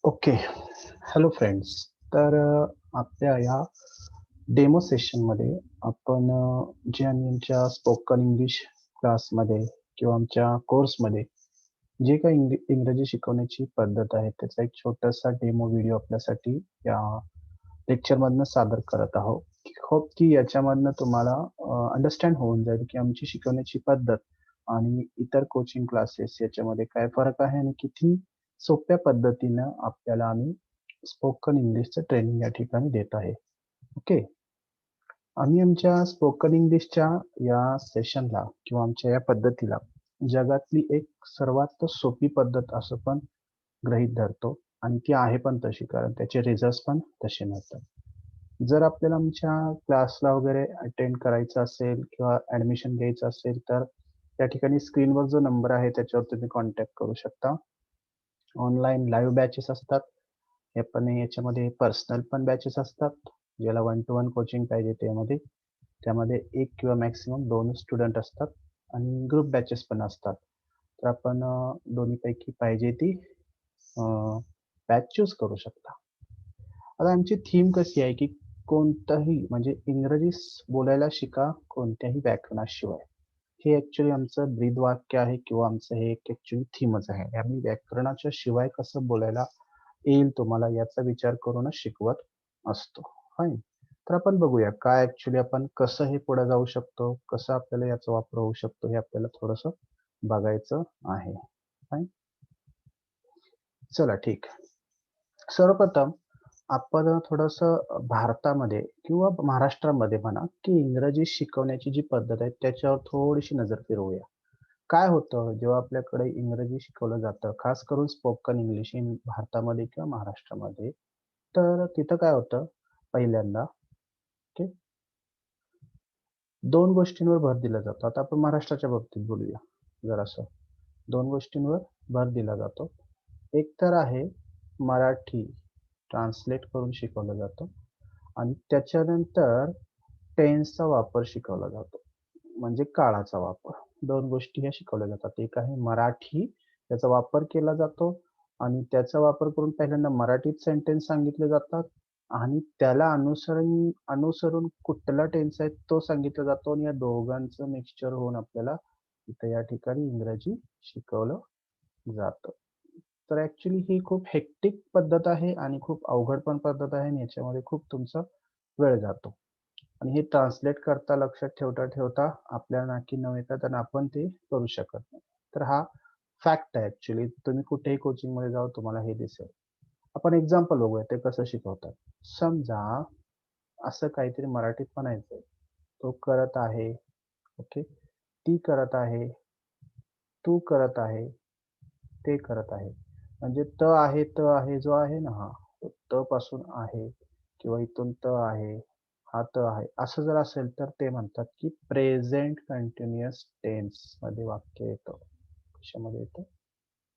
Okay. Hello friends. तर आपल्या या डेमो सेशनमध्ये आपण जे आम्ही आमच्या स्पोकन इंग्लिश क्लासमध्ये किंवा आमच्या कोर्समध्ये जे काही इंग्रजी शिकवण्याची पद्धत आहे, त्याचा एक छोटासा डेमो व्हिडिओ आपल्यासाठी या लेक्चरमधनं सादर करत आहोत. होप की याच्यामधनं तुम्हाला अंडरस्टँड होऊन जाईल की आमची शिकवण्याची पद्धत आणि इतर कोचिंग क्लासेस याच्यामध्ये काय फरक आहे आणि किती सोप्या पद्धतीनं आपल्याला आम्ही स्पोकन इंग्लिशचं ट्रेनिंग या ठिकाणी देत आहे. ओके. आम्ही आमच्या स्पोकन इंग्लिशच्या या सेशनला किंवा आमच्या या पद्धतीला जगातली एक सर्वात सोपी पद्धत असं पण गृहीत धरतो आणि ती आहे पण तशी, कारण त्याचे रिझल्ट्स पण तसे मिळतात. जर आपल्याला आमच्या क्लासला वगैरे अटेंड करायचं असेल किंवा ॲडमिशन घ्यायचं असेल, तर त्या ठिकाणी स्क्रीनवर जो नंबर आहे त्याच्यावर तुम्ही कॉन्टॅक्ट करू शकता. ऑनलाईन लाईव्ह बॅचेस असतात. हे पण याच्यामध्ये पर्सनल पण बॅचेस असतात. ज्याला 1 to 1 कोचिंग पाहिजे त्यामध्ये 1 किंवा मॅक्सिमम 2 स्टुडंट असतात आणि ग्रुप बॅचेस पण असतात. तर आपण दोन्हीपैकी पाहिजे ती बॅच चूज करू शकता. आता आमची थीम कशी आहे, की कोणतंही म्हणजे इंग्रजी बोलायला शिका कोणत्याही व्याकरणाशिवाय. हे ॲक्चुअली आमचं ब्रीदवाक्य आहे किंवा आमचं हे एक ॲक्चुअली थीमच आहे. आम्ही व्याकरणाच्या शिवाय कसं बोलायला येईल तुम्हाला याचा विचार करूनच शिकवत असतो. फाईन. तर आपण बघूया काय ॲक्चुअली आपण कसं हे पुढे जाऊ शकतो, कसं आपल्याला याचा वापर होऊ शकतो हे आपल्याला थोडंसं बघायचं आहे. फाईन. चला ठीक. सर्वप्रथम आपण थोडंसं भारतामध्ये किंवा महाराष्ट्रामध्ये म्हणा, की इंग्रजी शिकवण्याची जी पद्धत आहे त्याच्यावर थोडीशी नजर फिरवूया. काय होतं जेव्हा आपल्याकडे इंग्रजी शिकवलं जातं, खास करून स्पोकन इंग्लिश इन भारतामध्ये किंवा महाराष्ट्रामध्ये, तर तिथं काय होतं पहिल्यांदा, की 2 गोष्टींवर भर दिला जातो. आता आपण महाराष्ट्राच्या बाबतीत बोलूया जरासं. 2 गोष्टींवर भर दिला जातो. एक तर आहे मराठी ट्रान्सलेट करून शिकवलं जातं आणि त्याच्यानंतर टेन्सचा वापर शिकवला जातो. म्हणजे काळाचा वापर. 2 गोष्टी ह्या शिकवल्या जातात. एक आहे मराठी, त्याचा वापर केला जातो आणि त्याचा वापर करून पहिल्यांदा मराठीत सेंटेन्स सांगितले जातात आणि त्याला अनुसरून कुठला टेन्स आहे तो सांगितला जातो आणि या दोघांचं मिक्सचर होऊन आपल्याला इथं या ठिकाणी इंग्रजी शिकवलं जातं. तर ॲक्चुअली ही खूप हेक्टिक पद्धत आहे आणि खूप अवघड पण पद्धत आहे आणि याच्यामध्ये खूप तुमचा वेळ जातो. आणि हे ट्रान्सलेट करता लक्षात ठेवता आपल्याला नाकी नऊ येतात आणि आपण ते करू शकत नाही. तर हा फॅक्ट आहे ॲक्चुअली. तुम्ही कुठेही कोचिंगमध्ये जावा तुम्हाला हे दिसेल. आपण एक्झाम्पल बघूया ते कसं शिकवतात. समजा असं काहीतरी मराठीत म्हणायचंय. तो करत आहे, ओके. ती करत आहे, तू करत आहे, ते करत आहे. म्हणजे त आहे जो आहे ना हा, तो त पासून आहे किंवा इथून त आहे, हा त आहे. असं जर असेल तर ते म्हणतात की प्रेझेंट कंटिन्युअस टेन्स मध्ये वाक्य येतं. कशामध्ये येतं?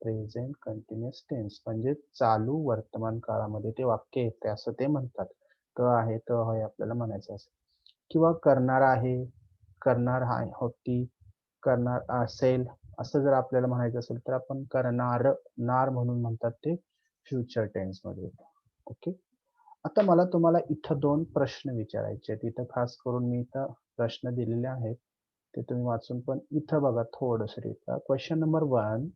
प्रेझेंट कंटिन्युअस टेन्स म्हणजे चालू वर्तमान काळामध्ये ते वाक्य येते असं ते म्हणतात. त आहे, त आहे आपल्याला म्हणायचं असेल. किंवा करणार आहे, करणार आहे, होती, करणार असेल असं जर आपल्याला म्हणायचं असेल तर आपण नार म्हणून म्हणतात ते फ्युचर टेन्स मध्ये येतं. ओके. आता मला तुम्हाला इथं 2 प्रश्न विचारायचे आहेत. इथं खास करून मी इथं प्रश्न दिलेले आहेत. ते तुम्ही वाचून पण इथं बघा थोडंसं रिप्लाय. क्वेश्चन नंबर 1,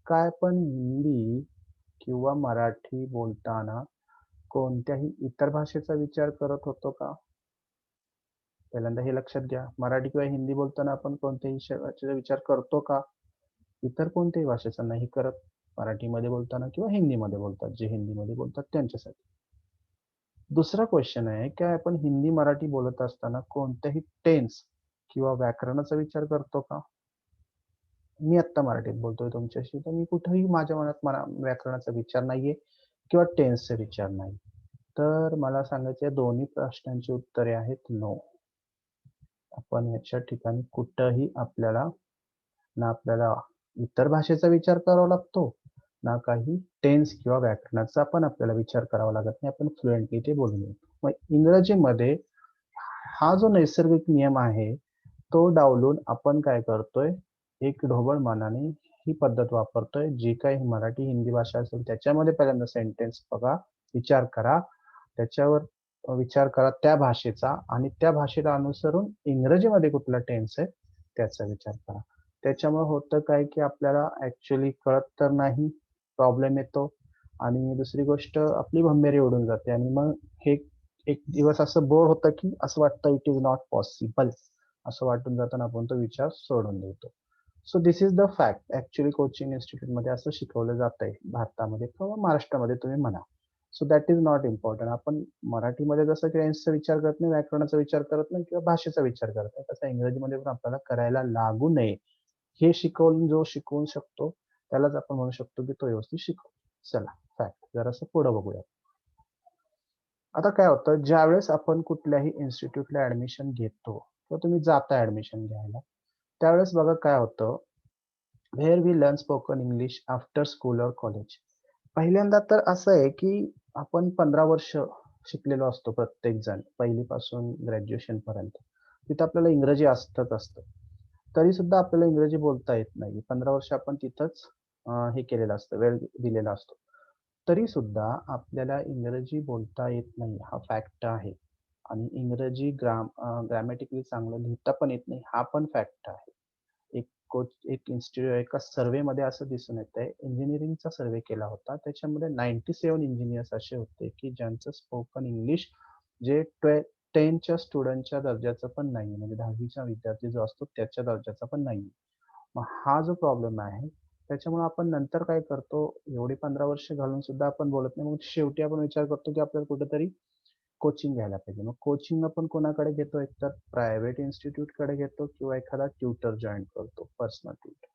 काय आपण हिंदी किंवा मराठी बोलताना कोणत्याही इतर भाषेचा विचार करत होतो का? पहिल्यांदा हे लक्षात घ्या. मराठी किंवा हिंदी बोलताना आपण कोणत्याही भाषेचा विचार करतो का? इतर कोणत्याही भाषेचा नाही करत. मराठीमध्ये बोलताना किंवा हिंदीमध्ये बोलतात. जे हिंदीमध्ये बोलतात त्यांच्यासाठी. दुसरा क्वेश्चन आहे, की आपण हिंदी, मराठी बोलत असताना कोणत्याही टेन्स किंवा व्याकरणाचा विचार करतो का? मी आत्ता मराठीत बोलतोय तुमच्याशी, तर मी कुठेही माझ्या मनात व्याकरणाचा विचार नाहीये किंवा टेन्सचा विचार नाही. तर मला सांगायचं आहे दोन्ही प्रश्नांची उत्तरे आहेत नो. आपण याच्या ठिकाणी कुठंही आपल्याला इतर भाषेचा विचार करावा लागतो, ना काही टेन्स किंवा व्याकरणाचा पण आपल्याला विचार करावा लागत नाही. आपण फ्लुएंटली ते बोलून येतो. मग इंग्रजीमध्ये हा जो नैसर्गिक नियम आहे, तो डावलून आपण काय करतोय, एक ढोबळ मनाने ही पद्धत वापरतोय. जी काही मराठी हिंदी भाषा असेल त्याच्यामध्ये पहिल्यांदा सेंटेन्स बघा, विचार करा, त्याच्यावर विचार करा त्या भाषेचा आणि त्या भाषेला अनुसरून इंग्रजीमध्ये कुठला टेन्स आहे त्याचा विचार करा. त्याच्यामुळे होतं काय की आपल्याला ऍक्च्युअली कळत तर नाही, प्रॉब्लेम येतो आणि दुसरी गोष्ट आपली भंबेरी उडून जाते आणि मग हे एक दिवस असं बोर होतं की असं वाटतं इट इज नॉट पॉसिबल असं वाटून जाताना आपण तो विचार सोडून देतो. So this is the fact. Actually coaching institute मध्ये असं शिकवलं जात आहे भारतामध्ये किंवा महाराष्ट्रामध्ये तुम्ही म्हणा. So that is not important. आपण मराठीमध्ये जसं टेन्सचा विचार करत नाही, व्याकरणाचा विचार करत नाही किंवा भाषेचा विचार करत नाही, तसं इंग्रजीमध्ये पण आपल्याला करायला लागू नये हे शिकवून जो शिकवू शकतो त्यालाच आपण म्हणू शकतो की तो व्यवस्थित शिकवतो. चला फॅक्ट जरासं पुढे बघूया. आता काय होतं ज्यावेळेस आपण कुठल्याही इन्स्टिट्यूटला ऍडमिशन घेतो किंवा तुम्ही जाता ऍडमिशन घ्यायला त्यावेळेस बघा काय होतं, where we learn spoken English after school और कॉलेज. पहिल्यांदा तर असं आहे की आपण 15 वर्ष शिकलेलो असतो प्रत्येक जण पहिलीपासून ग्रॅज्युएशन पर्यंत. तिथं आपल्याला इंग्रजी असतंच असतं. तरी सुद्धा आपल्याला इंग्रजी बोलता येत नाही. 15 वर्ष आपण तिथंच हे केलेलं असतं, वेळ दिलेला असतो. तरी सुद्धा आपल्याला इंग्रजी बोलता येत नाही हा फॅक्ट आहे आणि इंग्रजी ग्रॅमॅटिकली चांगलं लिहिता पण येत नाही हा पण फॅक्ट आहे. एक इन्स्टिट्यूट एका सर्व्हेमध्ये असं दिसून येतंय, इंजिनिअरिंगचा सर्व्हे केला होता. त्याच्यामध्ये 97 इंजिनियर्स असे होते की ज्यांचं स्पोकन इंग्लिश जे 10च्या स्टुडंटच्या दर्जाचं पण नाही, म्हणजे 10वीचा विद्यार्थी जो असतो त्याच्या दर्जाचा पण नाही. मग हा जो प्रॉब्लेम आहे त्याच्यामुळे आपण नंतर काय करतो, एवढी 15 वर्ष घालून सुद्धा आपण बोलत नाही. मग शेवटी आपण विचार करतो की आपल्याला कुठेतरी कोचिंग घ्यायला पाहिजे. मग कोचिंग आपण कोणाकडे घेतो, एकतर प्रायव्हेट इन्स्टिट्यूट कडे घेतो किंवा एखादा ट्युटर जॉईन करतो, पर्सनल ट्युटर.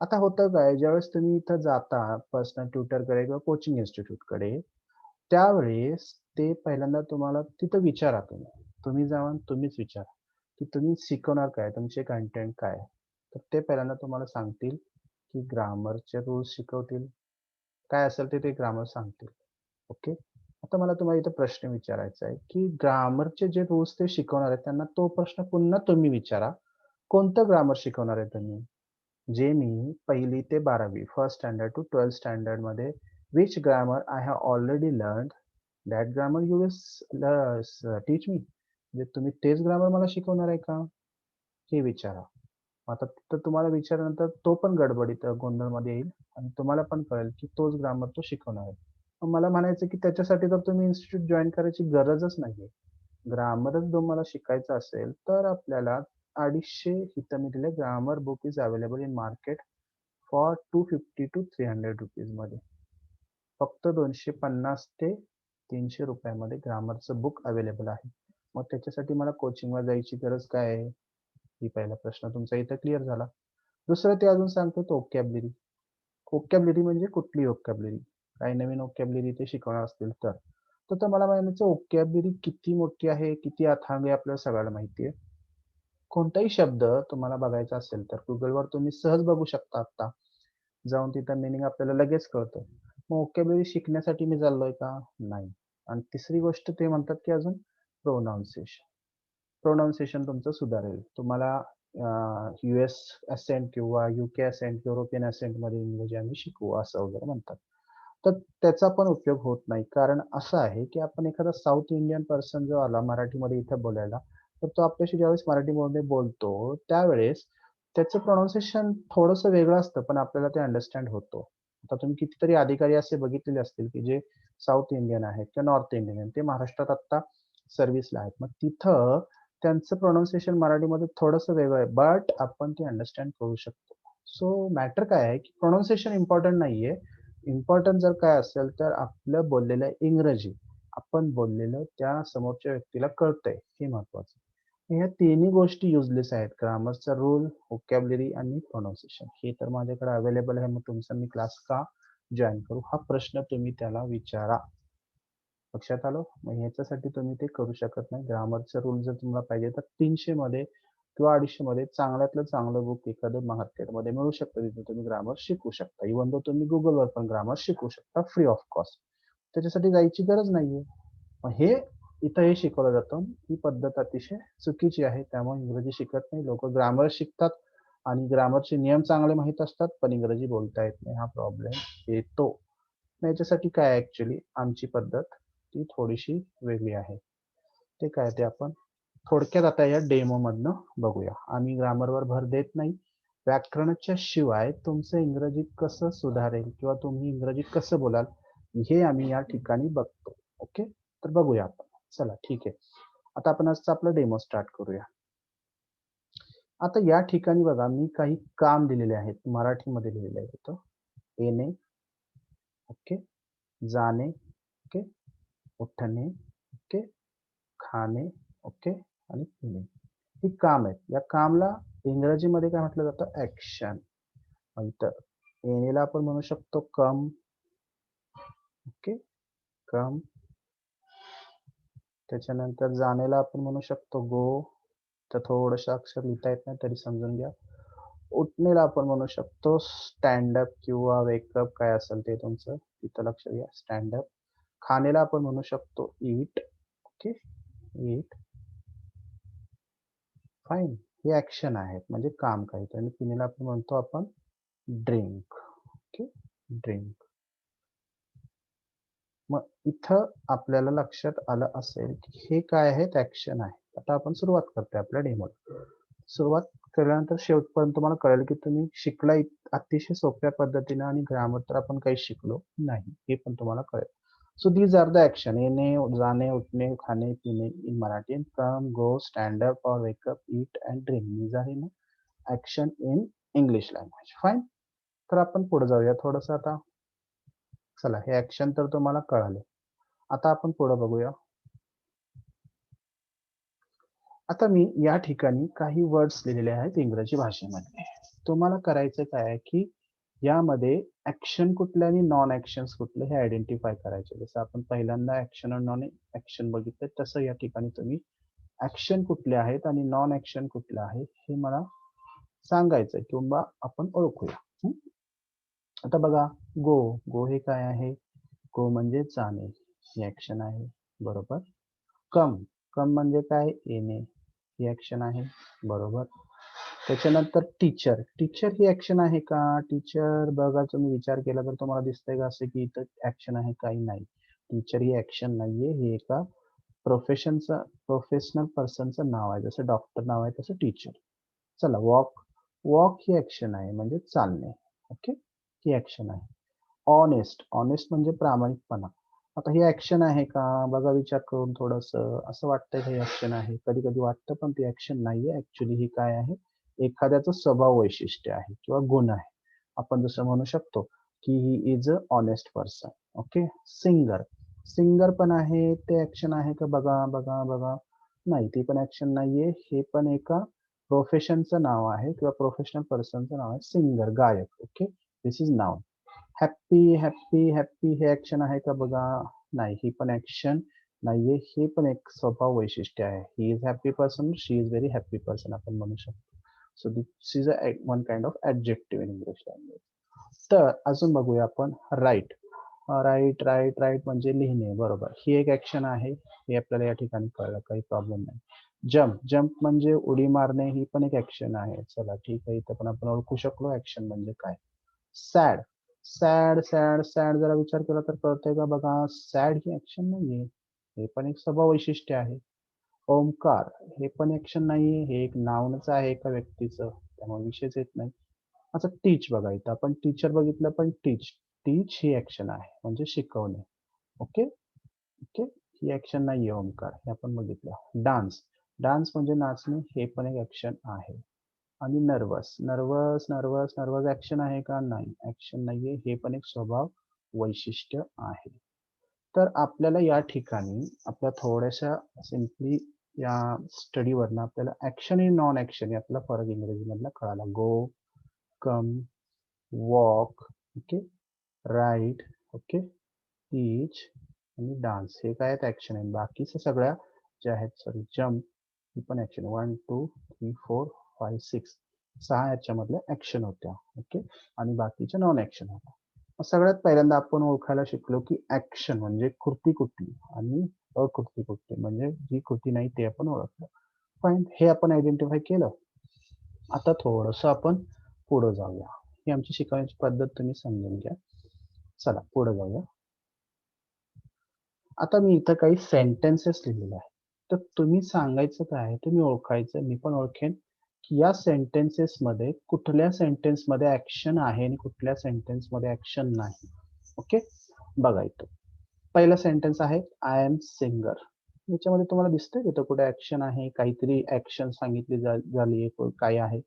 आता होतं काय, ज्यावेळेस तुम्ही इथं जाता पर्सनल ट्युटरकडे किंवा कोचिंग इन्स्टिट्यूटकडे, त्यावेळेस ते पहिल्यांदा तुम्हाला तिथं विचारा तुम्ही. तुम्ही जाऊन तुम्हीच विचारा, की तुम्ही शिकवणार काय? तुमचे कंटेंट काय आहे? तर ते पहिल्यांदा तुम्हाला सांगतील, की ग्रामरचे रूल्स शिकवतील. काय असेल ते ग्रामर सांगतील. ओके. आता मला तुम्हाला इथे प्रश्न विचारायचा आहे, की ग्रामरचे जे रूल्स ते शिकवणार आहेत त्यांना तो प्रश्न पुन्हा तुम्ही विचारा. कोणतं ग्रामर शिकवणार आहे तुम्ही? जे मी 1ली ते 12वी first standard to 12th standard मध्ये which grammar I have already learned that grammar you will teach me. म्हणजे तुम्ही तेच ग्रामर मला शिकवणार आहे का? हे विचारा. आता तर तुम्हाला विचारल्यानंतर तो पण गडबडीत गोंधळमध्ये येईल आणि तुम्हाला पण कळेल की तोच ग्रामर तो शिकवणार आहे. मग मला म्हणायचं की त्याच्यासाठी तर तुम्ही इन्स्टिट्यूट जॉईन करायची गरजच नाहीये. ग्रामरच तुम्हाला शिकायचं असेल तर आपल्याला 250 इथं मी दिले grammar book is available in market for 250 to 300 rupees मध्ये. फक्त 250 ते 300 रुपयामध्ये ग्रामरचं बुक अवेलेबल आहे. मग त्याच्यासाठी मला कोचिंगला जायची गरज काय आहे? ही पहिला प्रश्न तुमचा इथं क्लिअर झाला. दुसरं ते अजून सांगतो व्होकॅब्युलरी. व्होकॅब्युलरी म्हणजे कुठली व्होकॅब्युलरी? काही नवीन व्होकॅब्युलरी ते शिकवणार असतील तर. तर मला म्हणायचं व्होकॅब्युलरी किती मोठी आहे, किती अथांग आहे आपल्याला सगळ्याला माहिती आहे. कोणताही शब्द तुम्हाला बघायचा असेल तर Googleवर तुम्ही सहज बघू शकता आता. जाऊन तिथं मीनिंग आपल्याला लगेच कळतं. मग व्होकॅब्युलरी शिकण्यासाठी मी चाललोय का? नाही. आणि तिसरी गोष्ट ते म्हणतात की अजून प्रोनाउन्सिएशन. प्रोनाउन्सिएशन तुमचं सुधारेल. तुम्हाला US असेंट किंवा UK असेंट, युरोपियन असेंटमध्ये इंग्रजी आम्ही शिकवू असं वगैरे म्हणतात. तर त्याचा पण उपयोग होत नाही. कारण असं आहे की आपण एखादा साउथ इंडियन पर्सन जो आला मराठीमध्ये इथे बोलायला, तर तो आपल्याशी ज्यावेळेस मराठीमध्ये बोलतो, त्यावेळेस त्याचं प्रोनाउन्सिएशन थोडंसं वेगळं असतं, पण आपल्याला ते अंडरस्टँड होतं. आता तुम्ही कितीतरी अधिकारी असे बघितलेले असतील की जे साउथ इंडियन आहेत किंवा नॉर्थ इंडियन आहेत. ते महाराष्ट्रात आता सर्व्हिसला आहेत. मग तिथं त्यांचं प्रोनाउन्सिएशन मराठीमध्ये थोडंसं वेगळं आहे, बट आपण ते अंडरस्टँड करू शकतो. सो मॅटर काय आहे की प्रोनाउन्सिएशन इम्पॉर्टंट नाहीये. इम्पॉर्टंट जर काय असेल तर आपलं बोललेलं इंग्रजी, आपण बोललेलं त्या समोरच्या व्यक्तीला कळतंय हे महत्वाचं. ह्या तिन्ही गोष्टी युजलेस आहेत. ग्रामरचा रूल, व्होकॅब्युलरी आणि प्रोनाउन्सिएशन. हे तर माझ्याकडे अवेलेबल आहे. मग तुमचा मी क्लास का जॉईन करू? हा प्रश्न तुम्ही त्याला विचारा. लक्षात आलं? मग ह्याच्यासाठी तुम्ही ते करू शकत नाही. ग्रामरचा रूल जर तुम्हाला पाहिजे तर 300 मध्ये किंवा 250 मध्ये चांगल्यातलं चांगलं बुक एखादं मार्केटमध्ये मिळू शकतं. तिथे तुम्ही ग्रामर शिकू शकता. इव्हन दो तुम्ही Googleवर पण ग्रामर शिकू शकता फ्री ऑफ कॉस्ट. त्याच्यासाठी जायची गरज नाहीये. मग हे इथं हे शिकवलं जातं. ही पद्धत अतिशय चुकीची आहे. त्यामुळे इंग्रजी शिकत नाही. लोकं ग्रामर शिकतात आणि ग्रामरचे नियम चांगले माहीत असतात पण इंग्रजी बोलता येत नाही, हा प्रॉब्लेम येतो. याच्यासाठी काय ऍक्च्युली आमची पद्धत ती थोडीशी वेगळी आहे. ते काय ते आपण थोडक्यात आता या डेमो मधनं बघूया. आम्ही ग्रामरवर भर देत नाही, व्याकरणाच्या शिवाय तुमचं इंग्रजी कसं सुधारेल किंवा तुम्ही इंग्रजी कसं बोलाल हे आम्ही या ठिकाणी बघतो. ओके, तर बघूया आपण. चला ठीक आहे, आता आपण आजचं आपलं डेमो स्टार्ट करूया. आता या ठिकाणी बघा मी काही काम दिलेले आहेत, मराठीमध्ये लिहिलेले आहेत. येणे, ओके, जाणे, ओके, उठणे, ओके, खाणे, ओके, आणि पिणे. ही काम आहेत. या कामला इंग्रजीमध्ये काय म्हटलं जातं? ऍक्शन. तर येणेला आपण म्हणू शकतो कम, ओके, कम. त्याच्यानंतर जाणेला आपण म्हणू शकतो गो, तर थोडंसं अक्षर लिहिता येत नाही तरी समजून घ्या. उठणेला आपण म्हणू शकतो स्टँडअप किंवा वेकअप, काय असेल ते तुमचं तिथं लक्ष द्या, स्टँडअप. खाणेला आपण म्हणू शकतो ईट, ओके, ईट. फाईन, हे ऍक्शन आहेत म्हणजे काम काहीतरी. आणि पिण्याला आपण म्हणतो आपण ड्रिंक, ओके, ड्रिंक. मग इथं आपल्याला लक्षात आलं असेल की हे काय आहेत? ऍक्शन आहे. आता आपण सुरुवात करतोय आपल्या डेमोला. सुरुवात केल्यानंतर शेवटपर्यंत तुम्हाला कळेल की तुम्ही शिकला अतिशय सोप्या पद्धतीने, आणि ग्रामर तर आपण काही शिकलो नाही हे पण तुम्हाला कळेल. So these are the action: येणे, जाणे, उठणे, खाणे, पिणे in Marathi. Come, go, stand up और wake up, eat and drink. These are in action in English language. Fine, तर आपण पुढे जाऊया थोडस आता. चला, हे ऍक्शन तर तुम्हाला कळाले. आता आपण पुढे बघूया. आता मी या ठिकाणी काही वर्ड्स लिहिलेले आहेत इंग्रजी भाषेमध्ये. तुम्हाला करायचं काय आहे की यामध्ये ऍक्शन कुठले आणि नॉन ऍक्शन्स कुठले हे आयडेंटिफाय करायचे. जसं आपण पहिल्यांदा ऍक्शन आणि नॉन ऍक्शन बघितलं, तसं या ठिकाणी तुम्ही ऍक्शन कुठले आहेत आणि नॉन ऍक्शन कुठले आहे हे मला सांगायचं किंवा आपण ओळखूया. आता बघा, गो. गो हे काय आहे? गो म्हणजे जाणे, ही ऍक्शन आहे, बरोबर. कम, कम म्हणजे काय? येणे, ही ऍक्शन आहे, बरोबर. त्याच्यानंतर टीचर, टीचर ही ऍक्शन आहे का? टीचर बघा, तुम्ही विचार केला तर तुम्हाला दिसतंय का असं की इथं ऍक्शन आहे? काही नाही. टीचर ही ऍक्शन नाहीये, हे एका प्रोफेशनल पर्सनचं नाव आहे. जसं डॉक्टर नाव आहे तसं टीचर. चला, वॉक. वॉक ही ऍक्शन आहे म्हणजे चालणे, ओके, ही ऍक्शन आहे. ऑनेस्ट, ऑनेस्ट म्हणजे प्रामाणिकपणा. आता ही ऍक्शन आहे का? बघा विचार करून थोडस. असं वाटतंय हे ऍक्शन आहे, कधी कधी वाटतं, पण ती ऍक्शन नाहीये. ऍक्च्युली ही काय आहे? एखाद्याचं स्वभाव वैशिष्ट्य आहे किंवा गुण आहे. आपण जसं म्हणू शकतो की he is a honest person, okay. Singer, singer पण आहे, ते ऍक्शन आहे का? बघा बघा बघा, नाही, ती पण ऍक्शन नाहीये. हे पण एका प्रोफेशनचं नाव आहे किंवा प्रोफेशनल पर्सनचं नाव आहे, सिंगर, गायक, okay. This is noun. Happy, happy, happy हे ऍक्शन आहे का? बघा, नाही, ही पण ऍक्शन नाहीये. हे पण एक स्वभाव वैशिष्ट्य आहे. He is happy person, she is very happy person आपण म्हणू शकतो. So this is a one kind of adjective in English language. तर अजून बघूया आपण राईट. राईट, राईट, राईट म्हणजे लिहिणे, बरोबर. ही एक ऍक्शन आहे, हे आपल्याला या ठिकाणी कळलं, काही प्रॉब्लेम नाही. जम्प, जम्प म्हणजे उडी मारणे, ही पण एक ऍक्शन आहे. चला ठीक आहे, इथं पण आपण ओळखू शकलो ऍक्शन म्हणजे काय. सॅड, सॅड, सॅड, सॅड जरा विचार केला तर कळतंय का? बघा, सॅड ही ऍक्शन नाहीये, हे पण एक स्वभाव वैशिष्ट्य आहे. ओमकार, हे पण ऍक्शन नाहीये, हे एक नावच आहे एका व्यक्तीचं, त्यामुळे विषयच येत नाही. आता टीच, बघा इथं आपण टीचर बघितलं, पण टीच, टीच ही ऍक्शन आहे म्हणजे शिकवणे, ओके, ओके. ही ऍक्शन नाहीये ओमकार, हे आपण बघितलं. डान्स, डान्स म्हणजे नाचणे, हे पण एक ऍक्शन आहे. आणि nervous, nervous, nervous, nervous action आहे का? नाही, ऍक्शन नाहीये, हे पण एक स्वभाव वैशिष्ट्य आहे. तर आपल्याला या ठिकाणी आपल्या थोड्याशा सिम्पली या स्टडीवरनं आपल्याला ऍक्शन आणि नॉन ऍक्शन यातला फरक इंग्रजी मधला कळाला. गो, कम, वॉक, ओके, राईट, ओके, टीच आणि डान्स, हे काय आहेत? ऍक्शन आहेत. बाकीच्या सगळ्या ज्या आहेत, सॉरी, जम्प ही पण ऍक्शन. 1 2 3 4 5 6, 6 याच्यामधल्या ऍक्शन होत्या, ओके, आणि बाकीच्या नॉन ऍक्शन होत्या. सगळ्यात पहिल्यांदा आपण ओळखायला शिकलो की ऍक्शन म्हणजे कृती कुठली आणि अकृती कुठली, म्हणजे जी कृती नाही ते आपण ओळखलं. फाईन, हे आपण आयडेंटिफाय केलं. आता थोडंसं आपण पुढे जाऊया. ही आमची शिकवण्याची पद्धत तुम्ही समजून घ्या. चला पुढे जाऊया. आता मी इथं काही सेंटेन्सेस लिहिलेले आहेत. तर तुम्ही सांगायचं काय आहे, तुम्ही ओळखायचं, मी पण ओळखेन, की या सेंटेन्सेसमध्ये कुठल्या सेंटेन्समध्ये ॲक्शन आहे आणि कुठल्या सेंटेन्समध्ये ॲक्शन नाही. ओके? बघा इथं. पहिला सेंटेन्स आहे, आय एम सिंगर. याच्यामध्ये तुम्हाला दिसतंय का इथं कुठे ॲक्शन आहे? काहीतरी ॲक्शन सांगितली झाली आहे, काय आहे?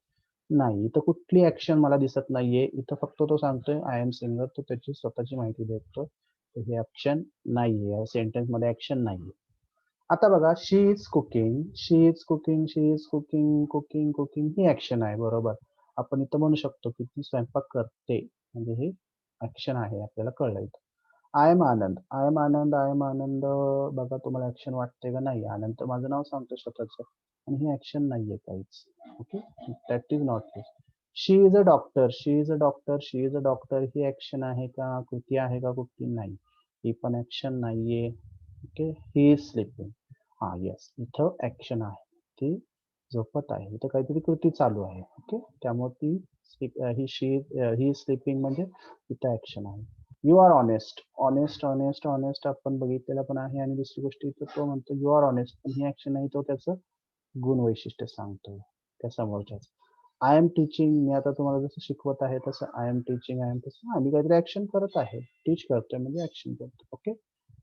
नाही. इथं कुठली ॲक्शन मला दिसत नाहीये. इथं फक्त तो सांगतोय आय एम सिंगर. तो त्याची स्वतःची माहिती देतोय. तर हे ॲक्शन नाहीये. या सेंटेन्समध्ये ॲक्शन नाहीये. आता बघा, she is cooking, she is cooking, she is cooking, cooking, cooking ही ॲक्शन आहे, बरोबर. आपण इथं म्हणू शकतो की ती स्वयंपाक करते. म्हणजे हे ॲक्शन आहे, आपल्याला कळलं इथं. I am Anand, I am Anand, I am Anand. बघा तुम्हाला ॲक्शन वाटते का? नाही. आनंद तर माझं नाव सांगतो स्वतःचं आणि ही ॲक्शन नाहीये काहीच. Okay, that is not this. She is a doctor, she is a doctor, she is a doctor he action आहे का? कृती आहे का कुठली? नाही. ही पण ॲक्शन नाहीये. Okay, he is sleeping. हा येस, इथं ॲक्शन आहे. ती झोपत आहे. इथं काहीतरी कृती चालू आहे. ओके, त्यामुळे ती ही इज स्लीपिंग म्हणजे इथं ॲक्शन आहे. You are honest, honest, honest, honest आपण बघितलेलं पण आहे आणि दुसरी गोष्ट इथं तो म्हणतो यू आर ऑनेस्ट, पण ही ॲक्शन नाही, तो त्याचं गुण वैशिष्ट्य सांगतोय त्या समोरच्याच. आय एम टीचिंग, मी आता तुम्हाला जसं शिकवत आहे तसं I am teaching, I am तसं आम्ही काहीतरी ॲक्शन करत आहे. टीच करतोय म्हणजे ॲक्शन करतो. Okay.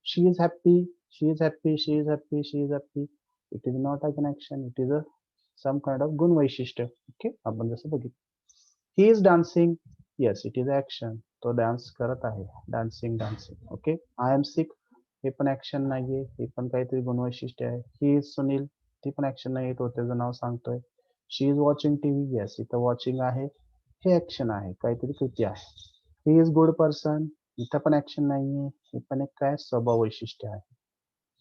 She is happy, she is happy, she is happy, she is happy. It is not an action, it is a some kind of गुण वैशिष्ट्य. ओके, आपण जसं बघितलं. He is dancing, yes it is action. तो dance करत आहे. Dancing, dancing. Okay. I am sick, हे पण ॲक्शन नाहीये, हे पण काहीतरी गुणवैशिष्ट्य आहे. ही इज सुनील, ती पण ॲक्शन नाहीये, तो त्याचं नाव सांगतोय. शी इज वॉचिंग टीव्ही, येस इथं वॉचिंग आहे, हे ॲक्शन आहे, काहीतरी कृती आहे. ही इज गुड पर्सन, इथं पण ॲक्शन नाहीये, हे पण एक काय स्वभाव वैशिष्ट्य आहे.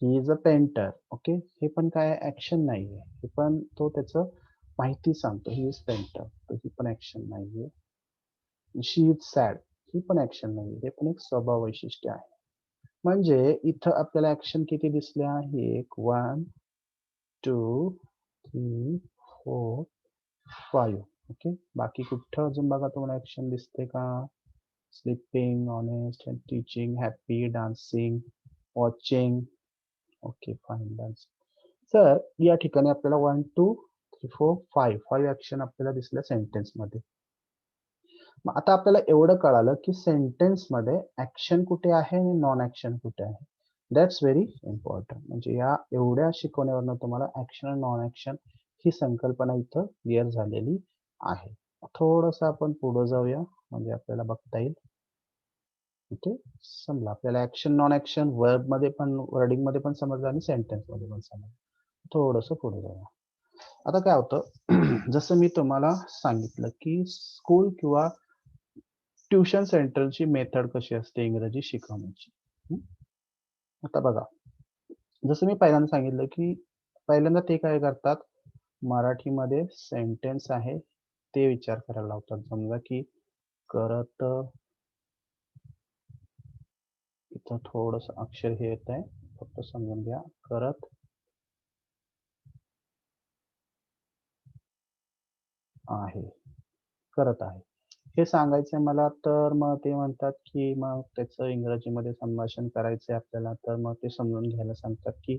He is a painter, okay, हे पण काय ॲक्शन नाहीये, हे पण तो त्याचं माहिती सांगतो. ही इज पेंटर, तर ही पण ॲक्शन नाहीये. शी इज सॅड, ही पण ॲक्शन नाहीये, हे पण एक स्वभाव वैशिष्ट्य आहे. म्हणजे इथं आपल्याला ॲक्शन किती दिसल्या? एक 1, 2, 3, 4, 5. ओके. बाकी कुठं अजून बघा तुम्हाला ॲक्शन दिसते का? Sleeping, honest, teaching, happy, dancing, watching. Okay, fine, dancing. तर या ठिकाणी आपल्याला 1, 2, 3, 4, 5 ॲक्शन आपल्याला दिसल्या सेंटेन्समध्ये. मग आता आपल्याला एवढं कळालं की सेंटेन्समध्ये ॲक्शन कुठे आहे आणि नॉन ॲक्शन कुठे आहे. That's very important. म्हणजे या एवढ्या शिकवण्यावरनं तुम्हाला ॲक्शन आणि नॉन ॲक्शन ही संकल्पना इथं क्लिअर झालेली आहे. थोडंसं आपण पुढे जाऊया म्हणजे आपल्याला बघता येईल. ओके, समजा आपल्याला ॲक्शन नॉन ॲक्शन वर्बमध्ये पण वर्डिंगमध्ये पण समजलं आणि सेंटेन्समध्ये पण समजलं. थोडंसं पुढे जाऊया. आता काय होतं जसं मी तुम्हाला सांगितलं की स्कूल किंवा ट्युशन सेंटरची मेथड कशी असते इंग्रजी शिकवण्याची. हं. आता बघा, जसं मी पहिल्यांदा सांगितलं, की पहिल्यांदा ते काय करतात, मराठीमध्ये सेंटेन्स आहे, ते विचार करायला लावतात. समजा की करत, इथं थोडंसं अक्षर हे येतंय, फक्त समजून घ्या. करत आहे, करत आहे. हे सांगायचंय मला, तर मग ते म्हणतात, की मग त्याचं इंग्रजीमध्ये संभाषण करायचंय आपल्याला, तर मग ते समजून घ्यायला सांगतात, की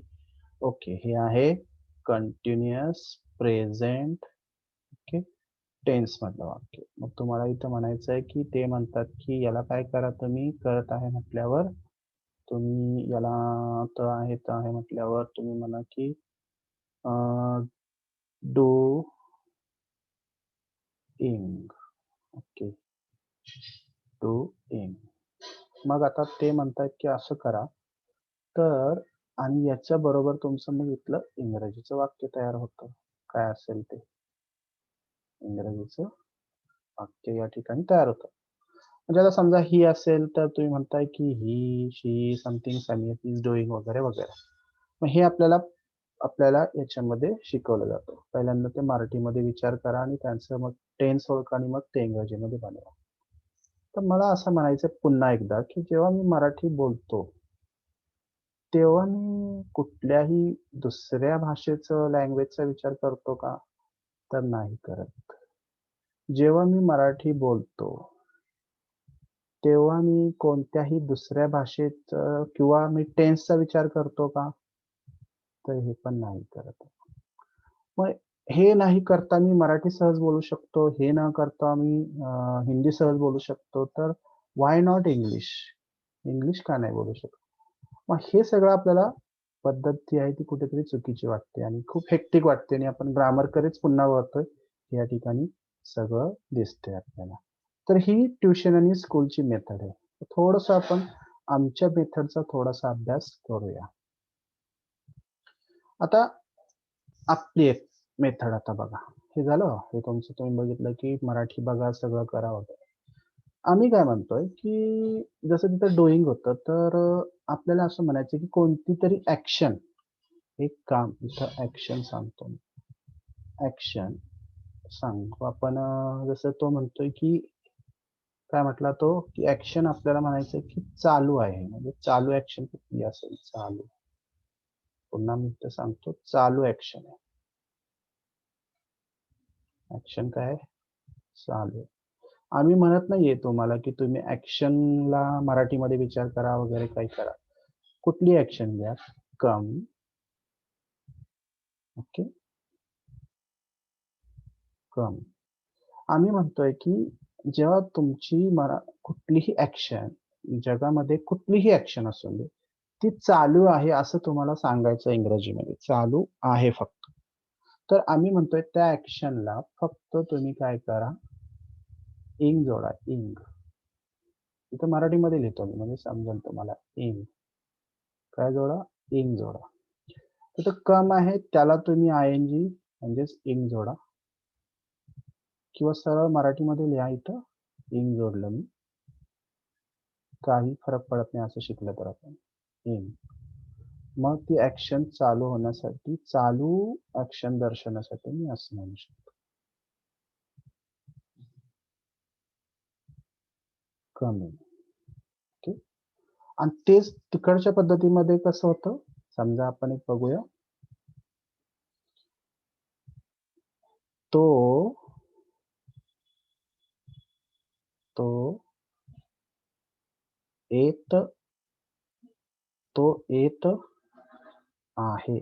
ओके, हे आहे कंटिन्युअस प्रेझेंट ओके टेन्स मधलं वाक्य. मग तुम्हाला इथं म्हणायचं आहे, की ते म्हणतात, की याला काय करा तुम्ही करत आहे म्हटल्यावर तुम्ही याला तर आहे म्हटल्यावर तुम्ही म्हणा, की डू इंग. Okay, doing. मग आता ते म्हणतात की असं करा. तर आणि याच्या बरोबर तुमचं मग इथलं इंग्रजीचं वाक्य तयार होतं. काय असेल ते इंग्रजीचं वाक्य या ठिकाणी तयार होतं. म्हणजे आता समजा ही असेल तर तुम्ही म्हणताय की ही, शी, समथिंग, समित इज डूइंग वगैरे, वगैरे. मग हे आपल्याला आपल्याला याच्यामध्ये शिकवलं जातं. पहिल्यांदा ते मराठीमध्ये विचार करा आणि त्यांचं मग टेन्स ओळखा आणि मग ते इंग्रजीमध्ये बनवा. तर मला असं म्हणायचं पुन्हा एकदा, की जेव्हा मी मराठी बोलतो, तेव्हा मी कुठल्याही दुसऱ्या भाषेचं लँग्वेजचा विचार करतो का? तर नाही करत. जेव्हा मी मराठी बोलतो तेव्हा मी कोणत्याही दुसऱ्या भाषेत किंवा मी टेन्सचा विचार करतो का? तर हे पण नाही करत. मग हे नाही करता मी मराठी सहज बोलू शकतो. हे न करता मी हिंदी सहज बोलू शकतो. तर व्हाय नॉट इंग्लिश? इंग्लिश का नाही बोलू शकत? मग हे सगळं आपल्याला पद्धत जी आहे ती कुठेतरी चुकीची वाटते आणि खूप हेक्टिक वाटते आणि आपण ग्रामरकडेच पुन्हा वळतोय. या ठिकाणी सगळं दिसतंय आपल्याला. तर ही ट्युशन आणि स्कूलची मेथड आहे. थोडंसं आपण आमच्या मेथडचा थोडासा अभ्यास करूया. आता आपली एक मेथड आता बघा. हे झालं. हे तुमचं तुम्ही बघितलं की मराठी बघा, सगळं करा वगैरे. आम्ही काय म्हणतोय, की जसं तिथं डुइंग होतं, तर आपल्याला असं म्हणायचं की कोणतीतरी ॲक्शन, एक काम इथं ॲक्शन सांगतो मी. ॲक्शन सांगू आपण जसं तो म्हणतोय की काय म्हटला तो, की ॲक्शन आपल्याला म्हणायचं की चालू आहे. म्हणजे चालू ॲक्शन कुठली असेल? चालू. पुन्हा मी इथं सांगतो चालू ॲक्शन आहे. ॲक्शन काय आहे? चालू आहे. आम्ही म्हणत नाहीये तुम्हाला की तुम्ही ॲक्शनला मराठीमध्ये विचार करा वगैरे काही करा. कुठली ॲक्शन घ्या. कम. ओके. कम. आम्ही म्हणतोय की जेव्हा तुमची कुठलीही ॲक्शन जगामध्ये कुठलीही ॲक्शन असू दे, ती चालू आहे असं तुम्हाला सांगायचं इंग्रजीमध्ये. चालू आहे फक्त. तर आम्ही म्हणतोय त्या ॲक्शनला फक्त तुम्ही काय करा, इंग जोडा, इंग. इथं मराठीमध्ये लिहितो मी म्हणजे समजेल तुम्हाला. इंग. काय जोडा? इंग जोडा. तिथं कम आहे त्याला तुम्ही आयएनजी म्हणजेच इंग जोडा किंवा सरळ मराठीमध्ये लिहा इथं इंग जोडलं मी. काही फरक पडत नाही असं शिकलं तर आपण. इंग. मग ती ॲक्शन चालू होण्यासाठी, चालू ॲक्शन दर्शवण्यासाठी मी असं म्हणू शकतो. कमी. ओके. आणि तेच तिकडच्या पद्धतीमध्ये कसं होतं? समजा आपण एक बघूया. तो तो येत तो येत आहे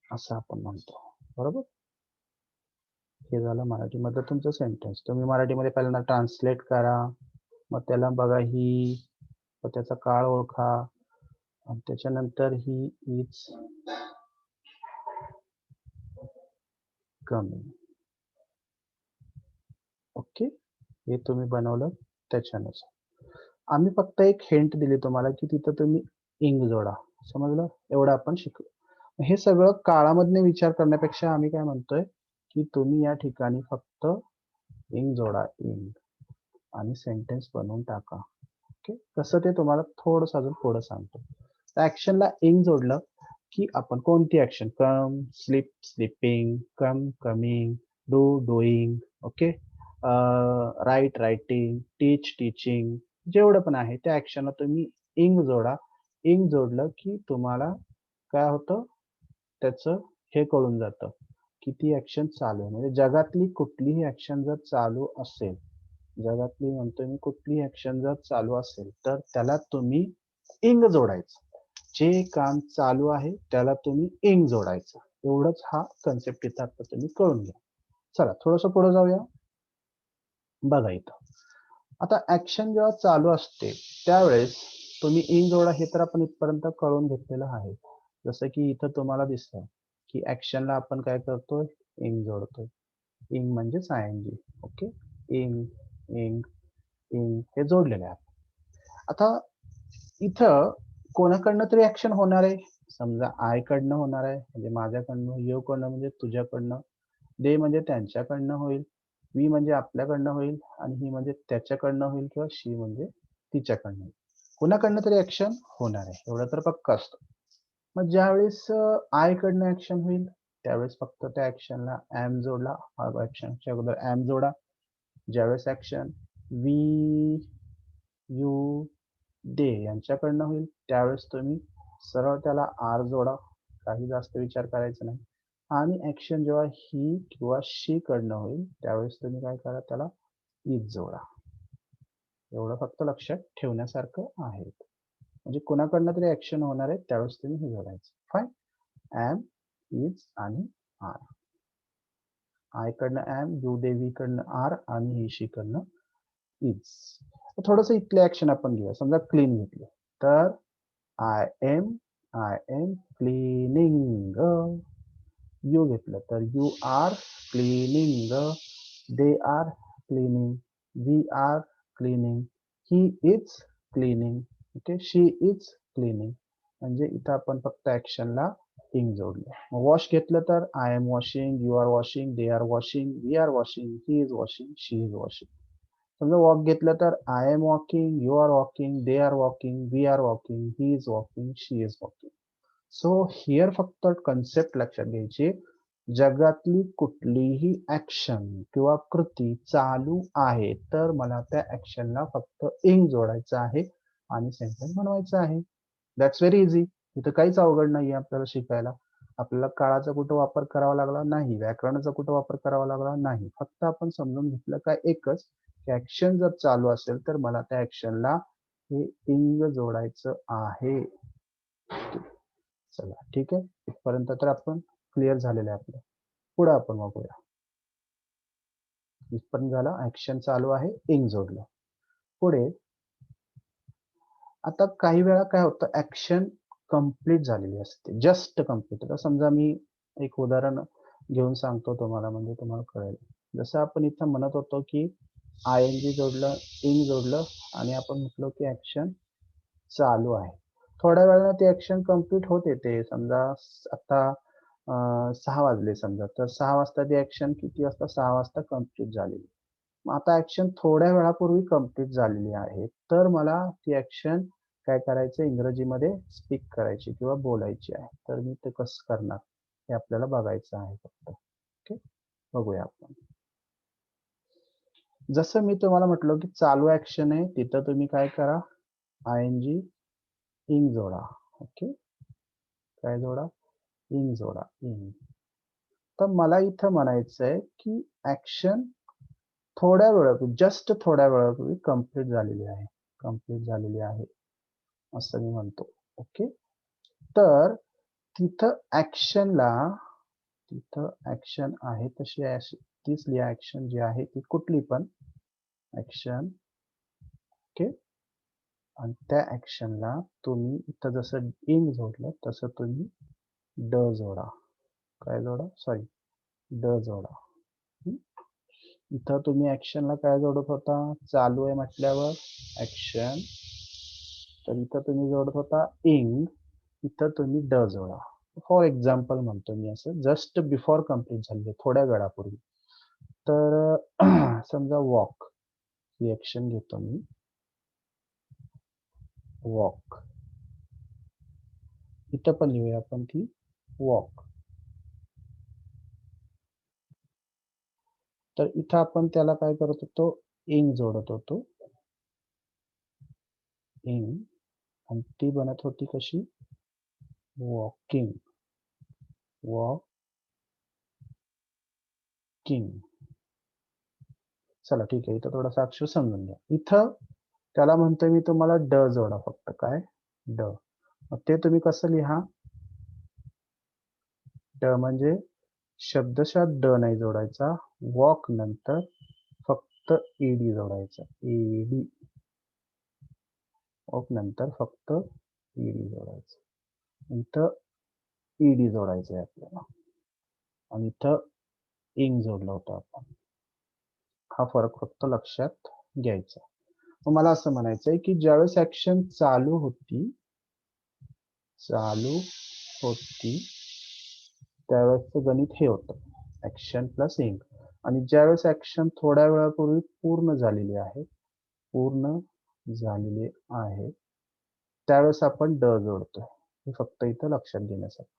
असं आपण म्हणतो. बरोबर? हे झालं मराठीमधलं तुमचं सेंटेन्स. तुम्ही मराठीमध्ये पहिल्यांदा ट्रान्सलेट करा. मग त्याला बघा ही, मग त्याचा काळ ओळखा आणि त्याच्यानंतर ही इज कमी. ओके. हे तुम्ही बनवलं त्याच्यानुसार. आम्ही फक्त एक हिंट दिली तुम्हाला की तिथं तुम्ही इंग जोडा. समजलं? एवढं आपण शिकलो. हे सगळं काळामधनं विचार करण्यापेक्षा आम्ही काय म्हणतोय, की तुम्ही या ठिकाणी फक्त इंग जोडा, इंग आणि सेंटेन्स बनवून टाका. ओके. कसं ते तुम्हाला थोडंसं अजून पुढं सांगतो. ॲक्शनला इंग जोडलं, की आपण कोणती action come, sleep, sleeping, come, coming, do, doing, okay. Write, writing, teach, teaching जेवढं पण आहे त्या ॲक्शनला तुम्ही इंग जोडा. इंग जोडलं, की तुम्हाला काय होतं त्याचं हे कळून जातं, की ती ॲक्शन चालू आहे. म्हणजे जगातली कुठलीही ॲक्शन जर चालू असेल, जगातली म्हणतोय मी कुठलीही ॲक्शन जर चालू असेल, तर त्याला तुम्ही इंग जोडायचं. जे काम चालू आहे त्याला तुम्ही इंग जोडायचं. एवढंच हा कन्सेप्ट इथं आता तुम्ही कळून घ्या. चला थोडंसं पुढे जाऊया. बघा इथं. आता ॲक्शन जेव्हा चालू असते, त्यावेळेस तुम्ही इंग जोडा हे तर आपण इथपर्यंत कळून घेतलेलं आहे. जसं की इथं तुम्हाला दिसतं, की ॲक्शनला आपण काय करतोय? इंग जोडतोय. इंग म्हणजेच आयएनजी. ओके. इंग, इंग, इंग हे जोडलेलं आहे. आता इथं कोणाकडनं तरी ॲक्शन होणार आहे. समजा आय कडनं होणार आहे, म्हणजे माझ्याकडनं, यू कडनं म्हणजे तुझ्याकडनं, दे म्हणजे त्यांच्याकडनं होईल, वी म्हणजे आपल्याकडनं होईल आणि ही म्हणजे त्याच्याकडनं होईल किंवा शी म्हणजे तिच्याकडनं होईल. कुणाकडनं तरी ॲक्शन होणार आहे. एवढं तर पक्का असतं. मग ज्यावेळेस आय कडनं ॲक्शन होईल, त्यावेळेस फक्त त्या ॲक्शनला ॲम जोडला. ॲक्शनच्या अगोदर ॲम जोडा. ज्यावेळेस ॲक्शन वी, यू, दे यांच्याकडनं होईल, त्यावेळेस तुम्ही सरळ त्याला आर जोडा. काही जास्त विचार करायचा नाही. आणि ॲक्शन जेव्हा ही किंवा शी कडनं होईल, त्यावेळेस तुम्ही काय करा त्याला इज जोडा. एवढं फक्त लक्षात ठेवण्यासारखं आहे. म्हणजे कोणाकडनं तरी ऍक्शन होणार आहे त्यावेळेस तुम्ही हे जोडायचं. फाईन. एम, इज आणि आर. आय कडनं एम, यू देवी कडनं आर आणि ही शी कडनं इज. थोडस इथले ऍक्शन आपण घेऊया. समजा क्लीन घेतले तर आय एम क्लीनिंग. यू घेतलं तर you are cleaning. They are cleaning. We are cleaning. He is cleaning. Okay. She is cleaning. म्हणजे इथं आपण फक्त ऍक्शनला इंग जोडलं. वॉश घेतलं तर I am washing, you are washing, they are washing, we are washing, he is washing, she is washing. समजा walk घेतलं तर I am walking, you are walking, they are walking, we are walking, he is walking, she is walking. So here फक्त concept लक्षात घ्यायची. जगातली कुठलीही action किंवा कृती चालू आहे तर मला त्या ऍक्शनला फक्त इंग जोडायचं आहे आणि सेंटेन्स बनवायचं आहे. That's very easy. इथं काहीच अवघड नाहीये आपल्याला शिकायला. आपल्याला काळाचा कुठं वापर करावा लागला नाही, व्याकरणाचा कुठं वापर करावा लागला नाही. फक्त आपण समजून घेतलं काय एकच की ऍक्शन जर चालू असेल तर मला त्या ऍक्शनला हे इंग जोडायचं आहे. चला ठीक आहे. इथपर्यंत तर आपण क्लिअर झालेलं आहे आपलं. पुढे आपण बघूया. इथपर्यंत झालं, ऍक्शन चालू आहे, इंग जोडलं. पुढे आता काही वेळा काय होतं, ऍक्शन कंप्लीट झालेली असते, जस्ट कंप्लीट. आता समजा मी एक उदाहरण घेऊन सांगतो तुम्हाला, म्हणजे तुम्हाला कळेल. जसं आपण इथं म्हणत होतो की आय एन जी जोडलं, इंग जोडलं आणि आपण म्हटलो की ऍक्शन चालू आहे. थोड्या वेळानं ती ऍक्शन कंप्लीट होत येते. समजा आता 6 वाजले समजा, तर 6 वाजता ती ऍक्शन किती वाजता, 6 वाजता कंप्लीट झालेली. मग आता ऍक्शन थोड्या वेळापूर्वी कंप्लीट झालेली आहे, तर मला ती ऍक्शन काय करायचं, इंग्रजीमध्ये स्पीक करायची किंवा बोलायची आहे. तर मी ते कसं करणार हे आपल्याला बघायचं आहे फक्त. ओके, बघूया आपण. जसं मी तुम्हाला म्हटलं की चालू ऍक्शन आहे, तिथं तुम्ही काय करा, आय एन जी इंग जोडा. ओके, काय जोडा, इंग जोडा, इंग. तर मला इथं म्हणायचंय की ऍक्शन थोड्या वेळापूर्वी, जस्ट थोड्या वेळापूर्वी कंप्लीट झालेली आहे, कंप्लीट झालेली आहे असं मी म्हणतो. ओके, तर तिथं ऍक्शनला, तिथं ऍक्शन आहे तशी अशी तीच लिहा. ऍक्शन जी आहे ती कुठली पण ऍक्शन. ओके, आणि त्या ऍक्शनला तुम्ही इथं जसं इंग जोडलं तसं तुम्ही ड जोडा. काय जोडा, सॉरी, ड जोडा. इथं तुम्ही ऍक्शनला काय जोडत होता, चालू आहे म्हटल्यावर ऍक्शन, तर इथं तुम्ही जोडत होता इंग, इथं तुम्ही ड जोडा. फॉर एक्झाम्पल म्हणतो मी, असं जस्ट बिफोर कंप्लीट झाले, थोड्या वेळापूर्वी. तर समजा वॉक ही ऍक्शन घेतो मी, वॉक. इथं पण लिहूया आपण की वॉक. तर इथं आपण त्याला काय करत होतो, इंग जोडत होतो, इंग, आणि ती बनत होती कशी, वॉकिंग, वॉकिंग. चला ठीक आहे, इथं थोडासा अक्षर समजून घ्या. इथं त्याला म्हणतोय मी तुम्हाला ड जोडा फक्त. काय, ड. मग ते तुम्ही कसं लिहा, ड म्हणजे शब्दशः ड नाही जोडायचा, वॉक नंतर फक्त ईडी जोडायचा, ईडी. वॉक नंतर फक्त ईडी जोडायचं. इथं ईडी जोडायचं आहे आपल्याला, आणि इथं इंग जोडलं होतं आपण. हा फरक फक्त लक्षात घ्यायचा. मग मला असं म्हणायचंय की ज्यावेळेस ऍक्शन चालू होती, चालू होती, त्यावेळेसचं गणित हे होतं, ऍक्शन प्लस इंग. आणि ज्यावेळेस ऍक्शन थोड्या वेळापूर्वी पूर्ण झालेली आहे, पूर्ण झालेली आहे, त्यावेळेस आपण ड जोडतोय. हे फक्त इथं लक्षात घेण्यासाठी.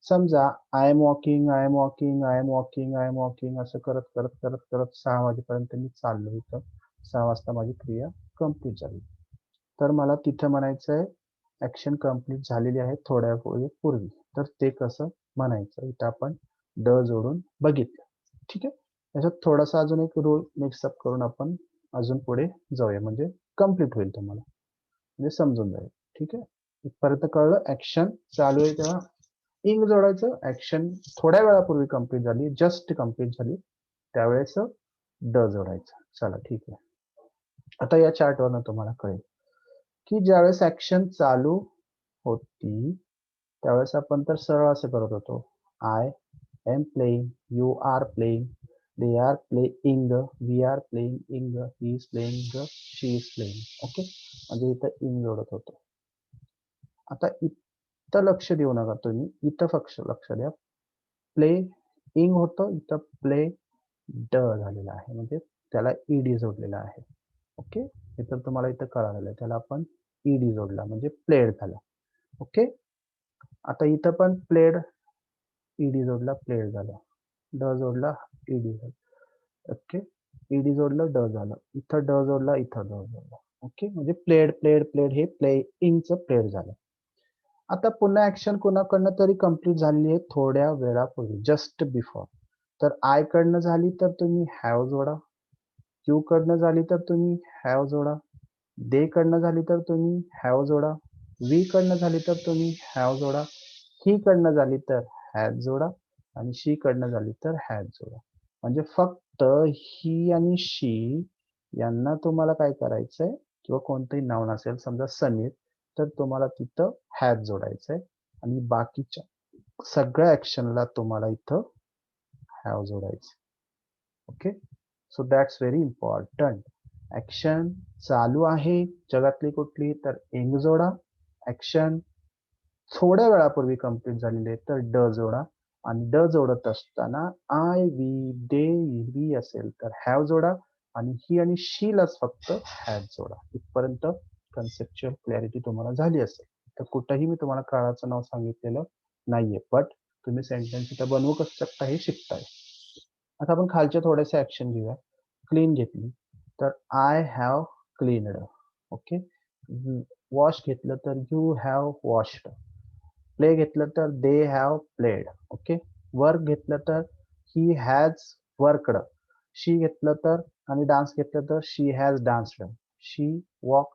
समजा I am walking, I am walking, I am walking, I am walking असं करत करत करत करत 6 वाजेपर्यंत मी चाललो. इथं 6 वाजता माझी क्रिया कंप्लीट झाली. तर मला तिथं म्हणायचंय ऍक्शन कंप्लीट झालेली आहे थोड्या वेळेपूर्वी. तर ते कसं म्हणायचं, इथं आपण ड जोडून बघितलं. ठीक आहे. याच्यात थोडासा अजून एक रूल मिक्सअप करून आपण अजून पुढे जाऊया, म्हणजे कम्प्लीट होईल तुम्हाला, म्हणजे समजून जाईल. ठीक आहे, इथपर्यंत कळलं. ऍक्शन चालू आहे तेव्हा इंग जोडायचं, ऍक्शन थोड्या वेळापूर्वी कंप्लीट झाली, जस्ट कंप्लीट झाली, त्यावेळेस ड जोडायचं. चला ठीक आहे. आता या चार्टवरनं तुम्हाला कळेल की ज्यावेळेस ऍक्शन चालू होती त्यावेळेस आपण तर सरळ असं करत होतो, I am playing, you are playing, they are playing, we are playing, he is playing, she is playing. Okay, म्हणजे इथं इंग जोडत होतो. आता इथं लक्ष देऊ नका तुम्ही, इथं फक्त लक्ष द्या. प्ले इंग होतं, इथं प्ले ड झालेला आहे, म्हणजे त्याला ईडी जोडलेला आहे. ओके, हे तर तुम्हाला इथं कळालेलं आहे. त्याला आपण ईडी जोडला म्हणजे प्लेड झाला. ओके, आता इथं पण प्लेड, ईडी जोडला, प्लेड झाला. ड जोडला, ईडी झाला. ओके, ईडी जोडलं, ड झालं. इथं ड जोडला, इथं ड जोडला. ओके, म्हणजे प्लेड प्लेड प्लेड हे प्लेइंगचं प्लेड झालं. आता पुन्हा ऍक्शन कोणाकडनं तरी कंप्लीट झाली आहे थोड्या वेळापूर्वी, जस्ट बिफोर. तर आय कडनं झाली तर तुम्ही हॅव जोडा, क्यू कडनं झाली तर तुम्ही हॅव जोडा, दे कडनं झाली तर तुम्ही हॅव जोडा, वी कडनं झाली तर तुम्ही हॅव जोडा, ही कडनं झाली तर हॅज जोडा, आणि शी कडनं झाली तर हॅज जोडा. म्हणजे फक्त ही आणि शी यांना तुम्हाला काय करायचंय, किंवा कोणतंही नाव नसेल, समजा समीर, तर तुम्हाला तिथं हॅज जोडायचंय, आणि बाकीच्या सगळ्या ऍक्शनला तुम्हाला इथं हॅव जोडायचं. Okay, so that's very important. Action चालू आहे जगातली कुठली तर इंग जोडा, ऍक्शन थोड्या वेळापूर्वी कंप्लीट झालेली आहे तर ड जोडा, आणि ड जोडत असताना आय वी दे वी असेल तर हॅव जोडा, आणि ही आणि शीलाच फक्त हॅज जोडा. इथपर्यंत कन्सेप्च्युअल क्लॅरिटी तुम्हाला झाली असेल. तर कुठंही मी तुम्हाला काळाचं नाव सांगितलेलं नाहीये, बट तुम्ही सेंटेन्स इथं बनवू कसं शकता हे शिकताय. आता आपण खालच्या थोड्याशा ऍक्शन घेऊया. क्लीन घेतली तर I have cleaned. Okay, wash घेतलं तर यू हॅव वॉश्ड, प्ले घेतलं तर they have played. Okay, work घेतलं तर ही हॅज वर्कड, शी घेतलं तर, आणि डान्स घेतलं तर she has danced, she walk,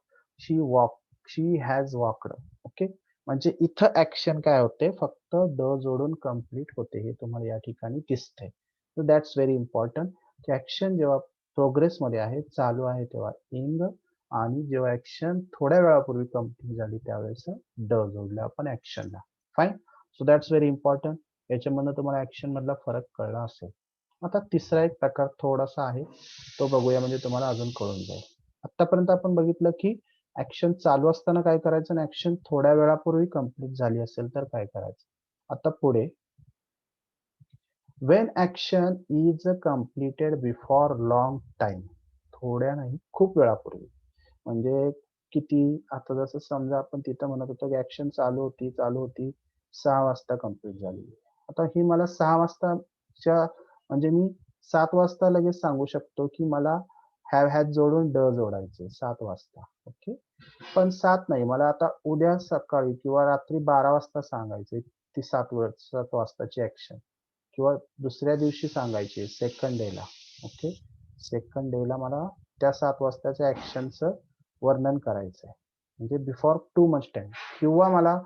she has walked. Okay, म्हणजे इथं ऍक्शन काय होते, फक्त ड जोडून कंप्लीट होते, हे तुम्हाला या ठिकाणी दिसतंय. सो दॅट्स व्हेरी इम्पॉर्टंट की ऍक्शन जेव्हा प्रोग्रेस मध्ये आहे, चालू आहे, तेव्हा इंग, आणि जेव्हा ऍक्शन थोड्या वेळापूर्वी कंप्लीट झाली त्यावेळेस ड जोडलं आपण ऍक्शनला. Fine, so that's very important. याच्यामधनं तुम्हाला ऍक्शन मधला फरक कळला असेल. आता तिसरा एक प्रकार थोडासा आहे, तो बघूया, म्हणजे तुम्हाला अजून कळून जाईल. आतापर्यंत आपण बघितलं की ऍक्शन चालू असताना काय करायचं, आणि ऍक्शन थोड्या वेळापूर्वी कंप्लीट झाली असेल तर काय करायचं. आता पुढे, Wien action is completed before long time, थोड्या नाही खूप वेळापूर्वी, म्हणजे किती, आता जसं समजा आपण तिथं म्हणत होतो की ऍक्शन चालू होती 6 वाजता कंप्लीट झाली. आता ही मला 6 वाजताच्या, म्हणजे मी 7 वाजता लगेच सांगू शकतो की मला हॅव हॅज जोडून ड जोडायचे 7 वाजता. ओके, पण 7 नाही, मला आता उद्या सकाळी किंवा रात्री 12 वाजता सांगायचे ती 7 वाजताची ऍक्शन, किंवा दुसऱ्या दिवशी सांगायची सेकंड डेला. ओके, सेकंड डेला मला त्या 7 वाजताच्या ऍक्शनचं वर्णन करायचं आहे, म्हणजे बिफोर टू मच टाइम, किंवा मला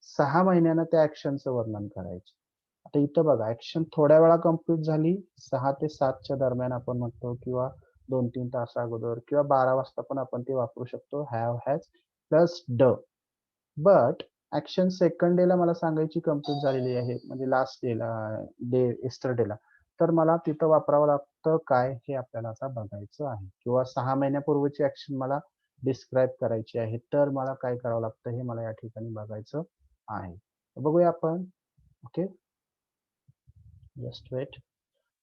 6 महिन्यानं त्या ऍक्शनचं वर्णन करायचं. आता इथं बघा, ऍक्शन थोड्या वेळा कंप्लीट झाली, 6 ते 7च्या दरम्यान आपण म्हणतो, किंवा 2-3 तास अगोदर, किंवा 12 वाजता पण आपण ते वापरू शकतो, हॅव हॅज प्लस ड. बट ऍक्शन सेकंड डेला मला सांगायची कंप्लीट झालेली आहे, म्हणजे लास्ट डेला, येस्टरडेला, तर मला तिथं वापरावं लागतं काय, हे आपल्याला आता बघायचं आहे. किंवा 6 महिन्यापूर्वीची ऍक्शन मला डिस्क्राईब करायची आहे, तर मला काय करावं लागतं हे मला या ठिकाणी बघायचं आहे. बघूया आपण. Okay, just wait.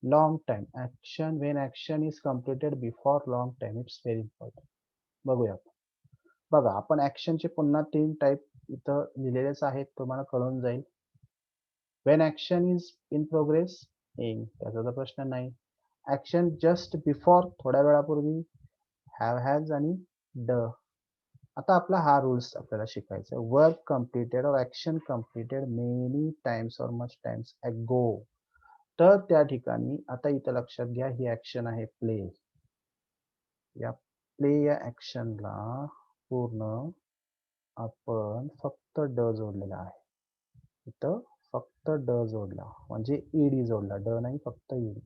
Long time action, when action is completed before long time, it's very important. बघूया आपण. बघा, आपण ऍक्शनचे पुन्हा 3 टाईप इथं लिहिलेलेच आहेत, तुम्हाला कळून जाईल. Wien action is in progress, इंग, त्याचा तर प्रश्न नाही. ऍक्शन जस्ट बिफोर, थोड्या वेळापूर्वी, हॅव हॅज आणि ड. आता आपला हा रूल्स आपल्याला शिकायचा आहे. वर्क कम्प्लिटेड और ऍक्शन कम्प्लिटेड मेनी टाइम्स और मच टाइम्स अगो. तर त्या ठिकाणी आता इथं लक्षात घ्या, ही ऍक्शन आहे प्ले. या प्ले या ऍक्शनला पूर्ण आपण फक्त ड जोडलेला आहे. इथं फक्त ड जोडला म्हणजे ईडी जोडला, ड नाही फक्त ईडी,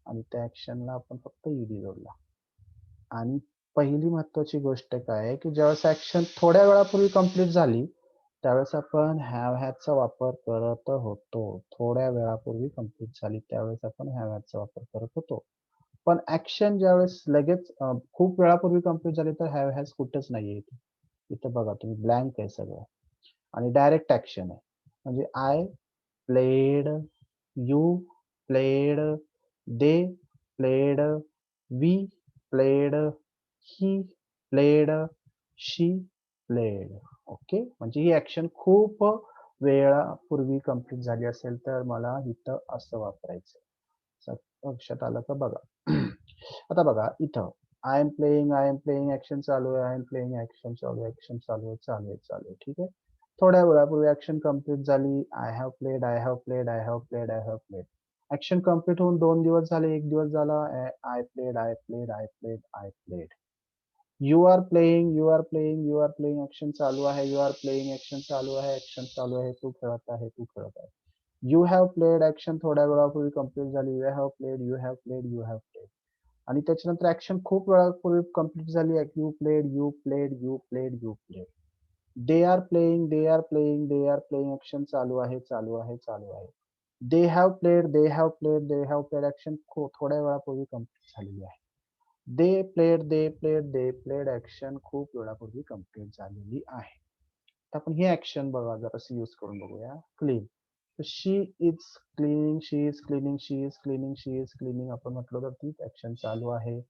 आणि त्या ऍक्शनला आपण फक्त ईडी जोडला. आणि पहिली महत्वाची गोष्ट काय आहे की ज्यावेळेस ऍक्शन थोड्या वेळापूर्वी कंप्लीट झाली त्यावेळेस आपण हॅव हॅजचा वापर करत होतो. थोड्या वेळापूर्वी कंप्लीट झाली त्यावेळेस आपण हॅव हॅजचा वापर करत होतो. पण ऍक्शन ज्यावेळेस लगेच खूप वेळापूर्वी कंप्लीट झाली तर हॅव हॅज कुठेच नाहीये इथे. इथं बघा तुम्ही ब्लँक आहे सगळं आणि डायरेक्ट ऍक्शन आहे. म्हणजे I played, you played, they played, we played, he played, she played. Okay, म्हणजे ही ऍक्शन खूप वेळापूर्वी कंप्लीट झाली असेल तर मला इथं असं वापरायचं. लक्षात आलं का बघा. आता बघा इथं आय एम प्लेइंग ऍक्शन चालू आहे, आय एम प्लेइंग ऍक्शन चालू आहे, ऍक्शन चालू आहे, चालू आहे, चालू आहे. ठीक आहे. थोड्या वेळापूर्वी ऍक्शन कंप्लीट झाली, I have played, I have played, I have played, I have played. Action complete होऊन 2 दिवस झाले, 1 दिवस झाला, I played, I played, I played, I played. You are playing, you are playing, you are playing action चालू आहे, you are playing action चालू आहे, action चालू आहे, तू खेळत आहे, तू खेळत आहे. यू हॅव प्लेड ऍक्शन थोड्या वेळापूर्वी कंप्लीट झाली, you have played, you have played, you have played. आणि त्याच्यानंतर ऍक्शन खूप वेळापूर्वी कंप्लीट झाली, you played, you played, you played, you played. They are playing, they are playing, they are playing action चालू आहे, चालू आहे, चालू आहे. They have played, they have played, they have played action थोड्या वेळापूर्वी कंप्लीट झालेली आहे. They played, they played, they played action खूप वेळापूर्वी कंप्लीट झालेली आहे. तर आपण ही ऍक्शन बघा जराशी यूज करून बघूया. Clean, she is cleaning, she is cleaning, she is cleaning, she is cleaning आपण म्हटलं तर तीच ऍक्शन चालू आहे.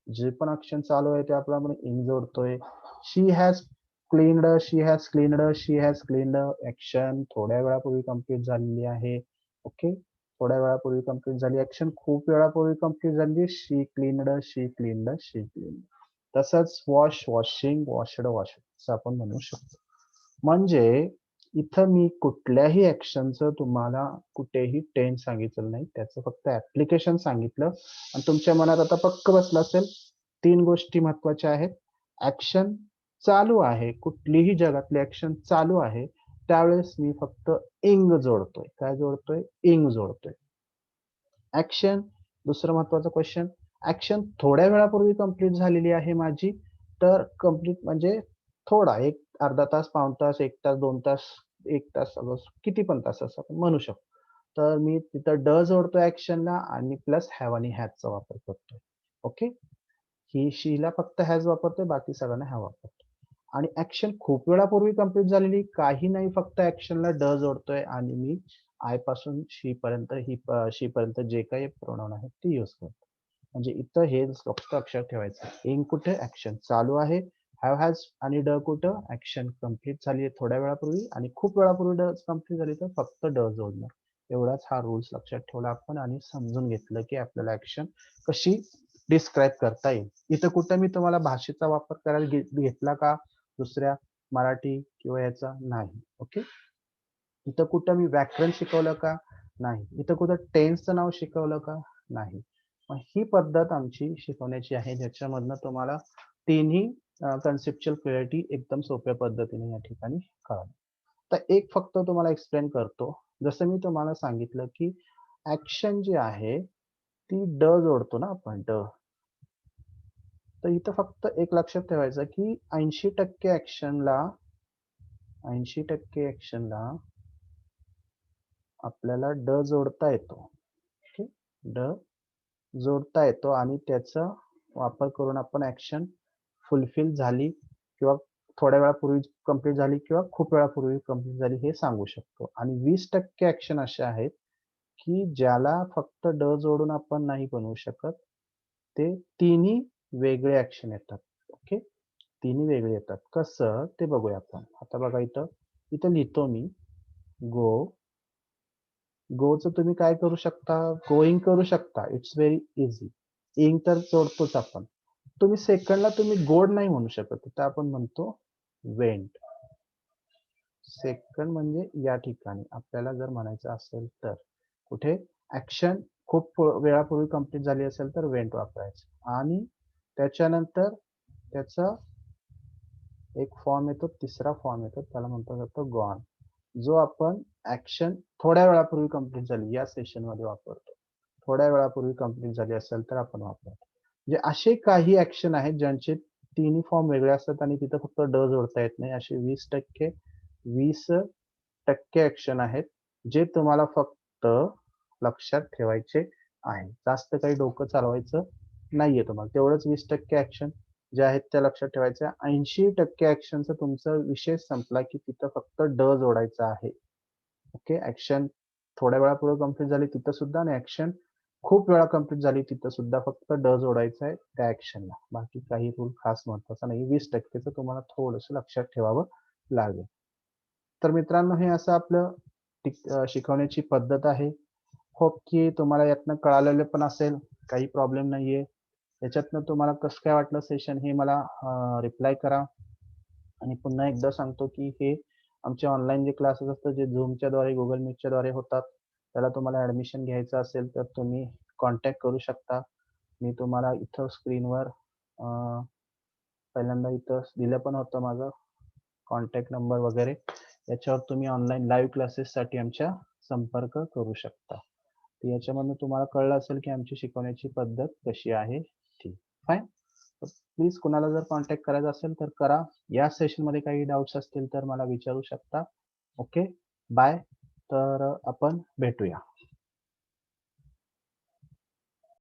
जे पण ऍक्शन चालू आहे ते आपण इन जोडतोय. She has cleaned, she has cleaned, she has cleaned action थोड्या वेळापूर्वी कंप्लीट झालेली आहे. ओके, थोड्या वेळापूर्वी कंप्लीट झाली ऍक्शन खूप वेळापूर्वी कंप्लीट झाली, शी क्लीनड, शी क्लीनड, शी क्लीनड. तसंच वॉश, वॉशिंग, वॉशड, वॉशड असं आपण म्हणू शकतो. म्हणजे इथं मी कुठल्याही ऍक्शनचं तुम्हाला कुठेही टेन्स सांगितलं नाही, त्याचं फक्त ऍप्लिकेशन सांगितलं आणि तुमच्या मनात आता पक्क बसलं असेल. 3 गोष्टी महत्वाच्या आहेत. ऍक्शन चालू आहे, कुठलीही जगातली ऍक्शन चालू आहे त्यावेळेस मी फक्त इंग जोडतोय. काय जोडतोय? इंग जोडतोय. ऍक्शन, दुसरं महत्वाचं क्वेश्चन, ऍक्शन थोड्या वेळापूर्वी कंप्लीट झालेली आहे माझी, तर कंप्लीट म्हणजे थोडा एक अर्धा तास, पाऊण तास, 1 तास, 2 तास, 1 तास, किती पण तास असं आपण म्हणू शकतो. तर मी तिथं ड जोडतोय ऍक्शनला आणि प्लस हॅव आणि हॅजचा वापर करतोय. ओके, ही शीला फक्त हॅज वापरतोय, बाकी सगळ्यांना हॅव वापरतोय. आणि ऍक्शन खूप वेळापूर्वी कंप्लीट झालेली काही नाही, फक्त ऍक्शनला ड जोडतोय आणि मी आय पासून शी पर्यंत, शी पर्यंत जे काही प्रोनाउन आहेत ते यूज करतो. म्हणजे इथं हे फक्त लक्षात ठेवायचं. इन कुठे? ऍक्शन चालू आहे. हॅव हॅज आणि ड कुठं? ऍक्शन कंप्लीट झाली आहे थोड्या वेळापूर्वी आणि खूप वेळापूर्वी ड कंप्लीट झाली तर फक्त ड जोडणार. एवढाच हा रूल्स लक्षात ठेवला आपण आणि समजून घेतलं की आपल्याला ऍक्शन कशी डिस्क्राईब करता येईल. इथं कुठं मी तुम्हाला भाषेचा वापर करायला घेतला का दुसऱ्या मराठी किंवा याचा? नाही. ओके, इथं कुठं मी व्याकरण शिकवलं का? नाही. इथं कुठं टेन्सचं नाव शिकवलं का? नाही. मग ही पद्धत आमची शिकवण्याची आहे ज्याच्यामधनं तुम्हाला तिन्ही कन्सेप्च्युअल क्लॅरिटी एकदम सोप्या पद्धतीने या ठिकाणी कळाली. तर एक फक्त तुम्हाला एक्सप्लेन करतो. जसं मी तुम्हाला सांगितलं की ऍक्शन जी आहे ती ड जोडतो ना आपण, ड. तर इथं फक्त एक लक्षात ठेवायचं की 80% ऍक्शनला, 80% ऍक्शनला आपल्याला ड जोडता येतो. ओके, ड जोडता येतो आणि त्याचा वापर करून आपण ऍक्शन फुलफिल झाली किंवा थोड्या वेळापूर्वी कंप्लीट झाली किंवा खूप वेळापूर्वी कंप्लीट झाली हे सांगू शकतो. आणि 20% ऍक्शन असे आहेत की ज्याला फक्त ड जोडून आपण नाही बनवू शकत. ते तिन्ही वेगळे ऍक्शन येतात. ओके, तिन्ही वेगळे येतात. कसं ते बघूया आपण. आता बघा इथं, इथं लिहितो मी गो. गोचं तुम्ही काय करू शकता? गोइंग करू शकता. It's very easy. इंग तर जोडतोच आपण. तुम्ही सेकंडला तुम्ही गोड नाही म्हणू शकत. तिथं आपण म्हणतो वेंट. सेकंड म्हणजे या ठिकाणी आपल्याला जर म्हणायचं असेल तर कुठे? ऍक्शन खूप वेळापूर्वी कंप्लीट झाली असेल तर वेंट वापरायचं आणि त्याच्यानंतर त्याचा एक फॉर्म येतो, तिसरा फॉर्म येतो, त्याला म्हटलं जातं गॉन, जो आपण ऍक्शन थोड्या वेळापूर्वी कंप्लीट झाली या सेशन मध्ये वापरतो. थोड्या वेळापूर्वी कंप्लीट झाली असेल तर आपण वापरतो. म्हणजे असे काही ऍक्शन आहेत ज्यांचे तिन्ही फॉर्म वेगळे असतात आणि तिथं फक्त ड जोडता येत नाही. असे 20% ऍक्शन आहेत जे तुम्हाला फक्त लक्षात ठेवायचे आहे. जास्त काही डोकं चालवायचं नाहीये तुम्हाला. तेवढंच 20% ऍक्शन जे आहेत त्या लक्षात ठेवायच्या. 80% ऍक्शनचा तुमचा विषय संपला की तिथं फक्त ड जोडायचा आहे. ओके, ऍक्शन थोड्या वेळापूर्वी कंप्लीट झाली तिथं सुद्धा आणि ऍक्शन खूप वेळा कंप्लीट झाली तिथं सुद्धा फक्त ड जोडायचं आहे त्या ऍक्शनला. बाकी काही रूल खास महत्वाचा नाही. 20%चं तुम्हाला थोडस लक्षात ठेवावं लागेल. तर मित्रांनो, हे असं आपलं शिकवण्याची पद्धत आहे. होप की तुम्हाला यातनं कळालेलं पण असेल, काही प्रॉब्लेम नाहीये. याच्यातनं तुम्हाला कसं काय वाटलं सेशन हे मला रिप्लाय करा. आणि पुन्हा एकदा सांगतो की हे आमचे ऑनलाईन जे क्लासेस असतात जे झूमच्या द्वारे गुगल मीटच्या द्वारे होतात, त्याला तुम्हाला ऍडमिशन घ्यायचं असेल तर तुम्ही कॉन्टॅक्ट करू शकता. मी तुम्हाला इथं स्क्रीनवर पहिल्यांदा इथं दिलं पण होतं माझं कॉन्टॅक्ट नंबर वगैरे. याच्यावर तुम्ही ऑनलाईन लाईव्ह क्लासेससाठी आमच्या संपर्क करू शकता. याच्यामधून तुम्हाला कळलं असेल की आमची शिकवण्याची पद्धत कशी आहे ती. फाईन. प्लीज कुणाला जर कॉन्टॅक्ट करायचा असेल तर करा. या सेशनमध्ये काही डाऊट्स असतील तर मला विचारू शकता. Okay, bye. तर आपण भेटूया.